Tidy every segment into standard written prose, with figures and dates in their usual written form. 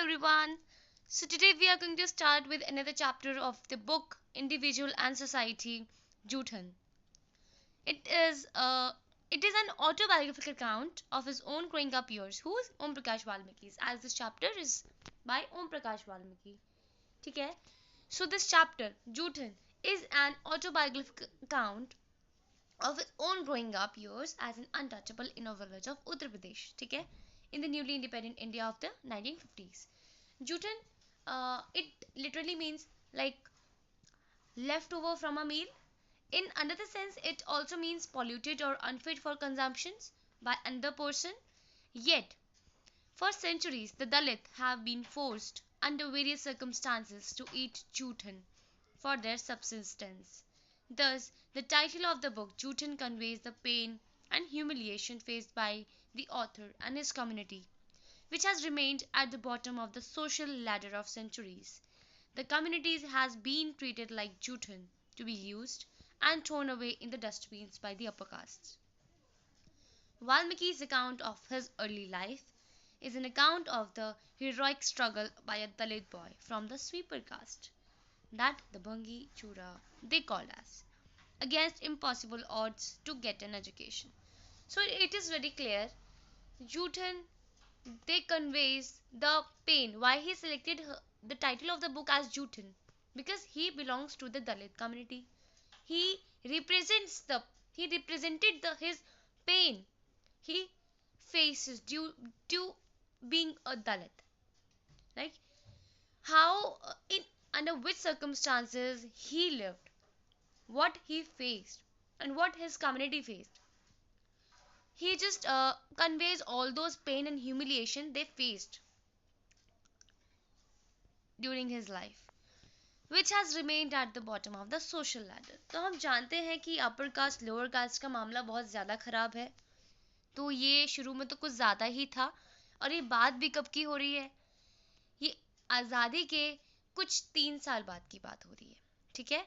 everyone. So today we are going to start with another chapter of the book Individual and Society, Joothan. It is it is an autobiographical account of his own growing up years. Who is Om Prakash Valmiki? As this chapter is by Om Prakash Valmiki. Okay. So this chapter, Joothan, is an autobiographical account of his own growing up years as an untouchable in a village of Uttar Pradesh. Okay, in the newly independent India of the 1950s. Joothan, it literally means like leftover from a meal. In another sense, it also means polluted or unfit for consumptions by another person. Yet, for centuries, the Dalit have been forced under various circumstances to eat Joothan for their subsistence. Thus, the title of the book, Joothan, conveys the pain and humiliation faced by the author and his community, which has remained at the bottom of the social ladder of centuries. The communities has been treated like Joothan, to be used and thrown away in the dustbins by the upper castes. Valmiki's account of his early life is an account of the heroic struggle by a Dalit boy from the sweeper caste, that the Bangi Chura they called us, against impossible odds to get an education. So it is very clear. Joothan they conveys the pain why he selected the title of the book as Joothan, because he belongs to the Dalit community. He represents the he represented the his pain he faces due to being a Dalit. Like how in under which circumstances he lived, what he faced, and what his community faced. He just conveys all those pain and humiliation they faced during his life, which has remained at the bottom of the social ladder. तो हम जानते हैं कि upper caste lower caste का मामला बहुत ज़्यादा ख़राब है. तो ये शुरू में तो कुछ ज़्यादा ही था. और ये बात भी कब की हो रही है? ये आज़ादी के कुछ 3 साल बाद की बात हो रही है. ठीक है,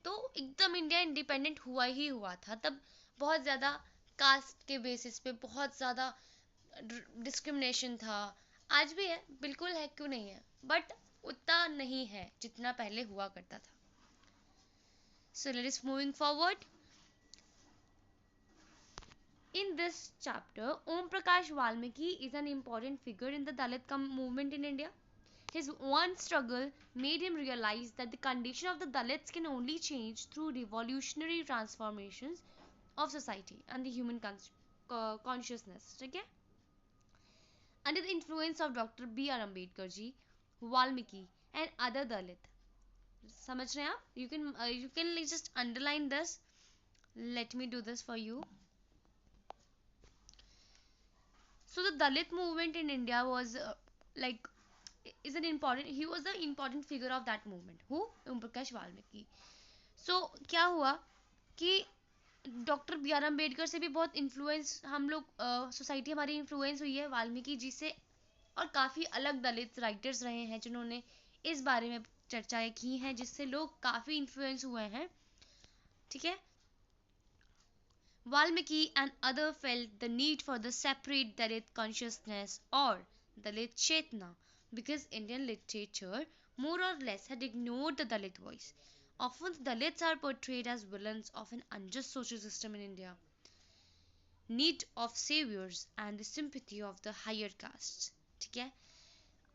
तो एकदम इंडिया इंडिपेंडेंट हुआ ही हुआ था. तब बहुत ज़्यादा कास्ट के बेसिस पे बहुत ज़्यादा डिस्क्रिमिनेशन था. आज भी है, बिल्कुल है, क्यों नहीं है, बट उतना नहीं है जितना पहले हुआ करता था. So let us moving forward. In this chapter, Om Prakash Valmiki is an important figure in the Dalit movement in India. His one struggle made him realize that the condition of the Dalits can only change through revolutionary transformations of society and the human consciousness. Okay? Under the influence of Dr. B.R. Ambedkar ji, Valmiki and other Dalit. समझ रहे हैं आप? You can like just underline this. Let me do this for you. So the Dalit movement in India was like is an important. He was the important figure of that movement. Who? Om Prakash Valmiki. So क्या हुआ कि doctor B are Ambedkar से भी बहुत influence हम लोग society हमारी influence हुई है वाल्मीकि जी से. और काफ़ी अलग दलित राइटर्स रहे हैं जिन्होंने इस बारे में चर्चाएं की हैं, जिससे लोग काफ़ी इन्फ्लुएंस हुए हैं. ठीक है. Valmiki and others felt the need for the separate Dalit consciousness or Dalit Chetna because Indian literature more or less had ignored the Dalit voice. Often the Dalits are portrayed as villains of an unjust social system in India, need of saviors and the sympathy of the higher castes. ठीक है,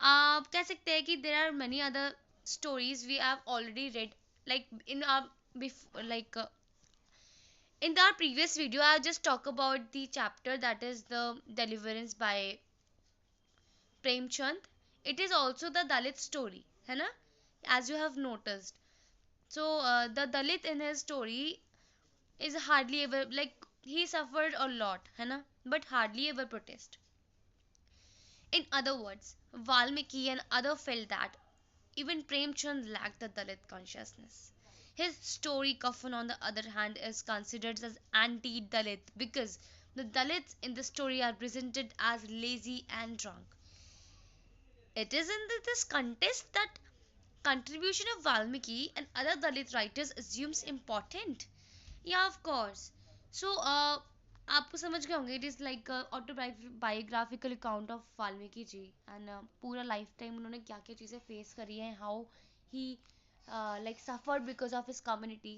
आप कह सकते हैं कि there are many other stories we have already read, like in our like in our previous video I just talk about the chapter that is the deliverance by Premchand. It is also the Dalit story, है ना, as you have noticed. So the Dalit in his story is hardly ever like he suffered a lot, है ना, but hardly ever protest. In other words, Valmiki and others felt that even Premchand lacked the Dalit consciousness. His story, Kafan, on the other hand, is considered as anti Dalit because the Dalits in the story are presented as lazy and drunk. It is in this context that contribution of Valmiki and other Dalit writers assumes important. Yeah, of course. So, आपको समझ गए होंगे, it is like autobiographical account of Valmiki ji. And पूरा lifetime उन्होंने क्या क्या चीज़ें face करी हैं, how he like suffered because of his community,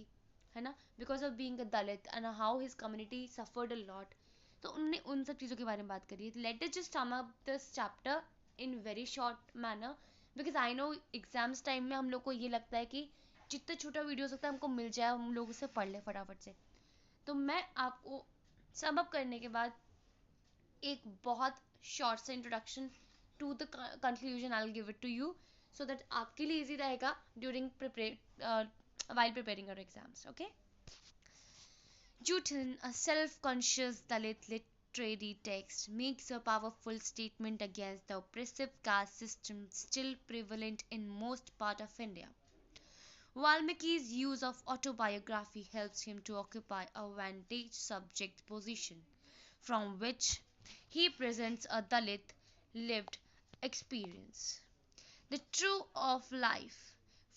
है ना, because of being a Dalit, and how his community suffered a lot. तो उन्होंने उन सब चीज़ों के बारे में बात करी है। Let us just sum up this chapter in very short manner, because I know exams time में हम लोग को ये लगता है कि जितना छोटा वीडियो हो सकता है हमको मिल जाए, हम लोग उसे पढ़ लें फटाफट से। तो मैं आपको सम अप करने के बाद एक बहुत शॉर्ट सा introduction to the conclusion I will give it to you, so that आपके लिए इजी रहेगा during prepare while preparing your exams. Okay. Joothan, a self-conscious Dalit literary text, makes a powerful statement against the oppressive caste system still prevalent in most part of India. Valmiki's use of autobiography helps him to occupy a vantage subject position from which he presents a Dalit lived experience. The true of life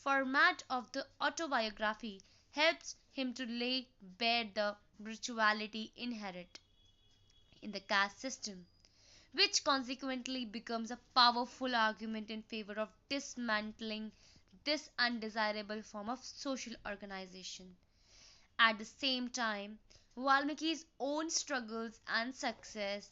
format of the autobiography helps him to lay bare the brutality inherent in the caste system, which consequently becomes a powerful argument in favor of dismantling this undesirable form of social organization. At the same time, Valmiki's own struggles and success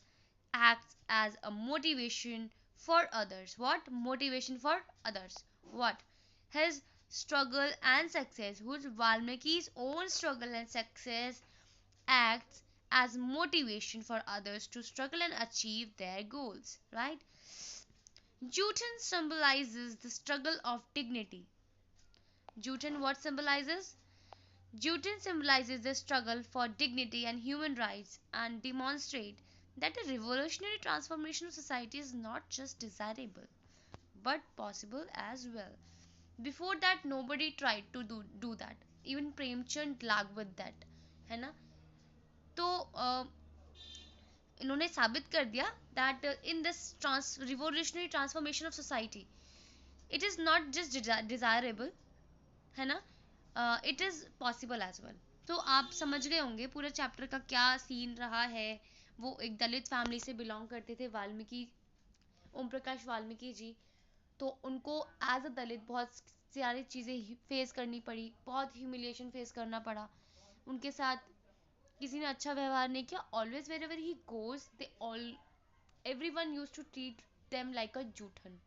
acts as a motivation for others. What? Motivation for others. What? His struggle and success, whose Valmiki's own struggle and success acts as motivation for others to struggle and achieve their goals. Right? Joothan symbolizes the struggle of dignity. Joothan what symbolizes? Joothan symbolizes the struggle for dignity and human rights and demonstrate that a revolutionary transformation of society is not just desirable but possible as well. Before that nobody tried to do that. Even Premchand lagged with that, है ना? तो इन्होंने साबित कर दिया that in this revolutionary transformation of society it is not just desirable, है ना, it is possible as well. तो आप समझ गए होंगे पूरे चैप्टर का क्या सीन रहा है। वो एक दलित फैमिली से बिलोंग करते थे, वाल्मीकि, ओम प्रकाश वाल्मीकि जी। तो उनको एज अ दलित बहुत सारी चीज़ें फेस करनी पड़ी, बहुत ह्यूमिलिएशन फेस करना पड़ा। उनके साथ किसी ने अच्छा व्यवहार नहीं किया। Always wherever he goes they all every one use to treat them like a joothan,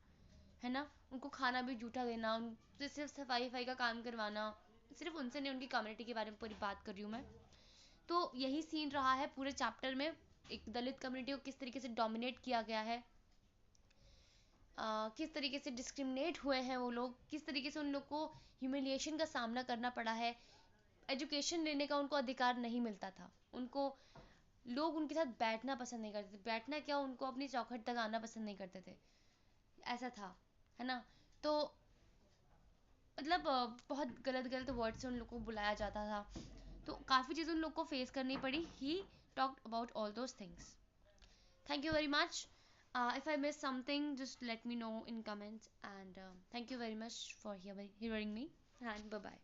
है ना। उनको खाना भी जूठा देना, उनसे सिर्फ सफाई वफाई का काम करवाना। सिर्फ उनसे नहीं, उनकी कम्युनिटी के बारे में पूरी बात कर रही हूँ मैं। तो यही सीन रहा है पूरे चैप्टर में। एक दलित कम्युनिटी को किस तरीके से डोमिनेट किया गया है, किस तरीके से डिस्क्रिमिनेट हुए हैं वो लोग, किस तरीके से उन लोग को ह्यूमिलिएशन का सामना करना पड़ा है। एजुकेशन लेने का उनको अधिकार नहीं मिलता था। उनको लोग उनके साथ बैठना पसंद नहीं करते थे। बैठना क्या, उनको अपनी चौखट तक आना पसंद नहीं करते थे। ऐसा था, है ना। तो मतलब बहुत गलत गलत वर्ड से उन लोग को बुलाया जाता था। तो काफ़ी चीज़ें उन लोग को फेस करनी पड़ी। He talked about all those things. Thank you very much. If I miss something, just let me know in comments. And thank you very much for hearing me. And bye bye.